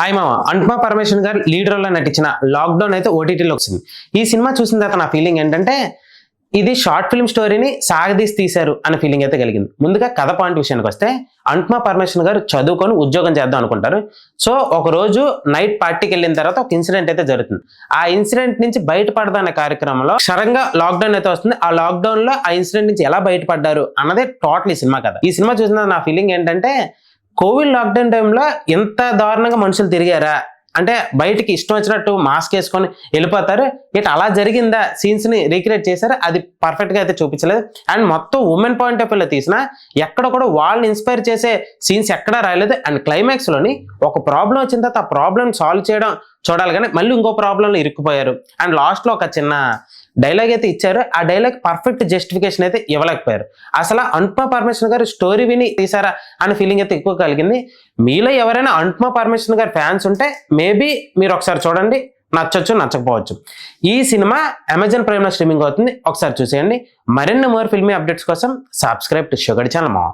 Hi మామ, అనుపమ పరమేశ్వరన్ గారు lead role లో నటించిన లాక్డౌన్ అయితే ఓటీటీలో వచ్చింది. ఈ సినిమా చూసిన తర్వాత నా ఫీలింగ్ ఏంటంటే ఇది షార్ట్ ఫిల్మ్ స్టోరీని సాగదీసి తీశారు అనే ఫీలింగ్ అయితే కలిగింది. ముందుగా కథ పాయింట్ విషయానికి వస్తే అనుపమ పరమేశ్వరన్ గారు చదువుకొని ఉద్యోగం చేద్దాం అనుకుంటారు. సో ఒక రోజు నైట్ పార్టీకి వెళ్ళిన తర్వాత ఒక ఇన్సిడెంట్ అయితే జరుగుతుంది. ఆ ఇన్సిడెంట్ నుంచి బయటపడదా అనే కార్యక్రమంలో సడన్గా లాక్డౌన్ అయితే వస్తుంది. ఆ లాక్డౌన్ లో ఆ ఇన్సిడెంట్ నుంచి ఎలా బయటపడ్డారు అన్నదే టోటల్ ఈ సినిమా కథ. ఈ సినిమా చూసిన నా ఫీలింగ్ ఏంటంటే కోవిడ్ లాక్డౌన్ టైంలో ఎంత దారుణంగా మనుషులు తిరిగారా అంటే బయటికి ఇష్టం వచ్చినట్టు మాస్క్ వేసుకొని వెళ్ళిపోతారు. ఇట్ అలా జరిగిందా సీన్స్ ని రీక్రియేట్ చేశారు. అది పర్ఫెక్ట్ గా అయితే చూపించలేదు. అండ్ మొత్తం ఉమెన్ పాయింట్ ఆఫ్ వ్యూలో తీసిన ఎక్కడ కూడా వాళ్ళని ఇన్స్పైర్ చేసే సీన్స్ ఎక్కడా రాయలేదు. అండ్ క్లైమాక్స్ లోని ఒక ప్రాబ్లం వచ్చిన తర్వాత ఆ ప్రాబ్లం సాల్వ్ చేయడం చూడాలి కానీ మళ్ళీ ఇంకో ప్రాబ్లంలో ఇరుక్కుపోయారు. అండ్ లాస్ట్ లో ఒక చిన్న డైలాగ్ అయితే ఇచ్చారు. ఆ డైలాగ్ పర్ఫెక్ట్ జస్టిఫికేషన్ అయితే ఇవ్వలేకపోయారు. అసలు అనుపమ పరమేశ్వరన్ గారు స్టోరీ విని తీసారా అనే ఫీలింగ్ అయితే ఎక్కువ కలిగింది. మీలో ఎవరైనా అనుపమ పరమేశ్వరన్ గారు ఫ్యాన్స్ ఉంటే మేబీ మీరు ఒకసారి చూడండి, నచ్చొచ్చు నచ్చకపోవచ్చు. ఈ సినిమా అమెజాన్ ప్రైమ్ లో స్ట్రీమింగ్ అవుతుంది, ఒకసారి చూసేయండి. మరిన్ని మోర్ ఫిల్మీ అప్డేట్స్ కోసం సబ్స్క్రైబ్ టు షుగర్ ఛానల్ మా.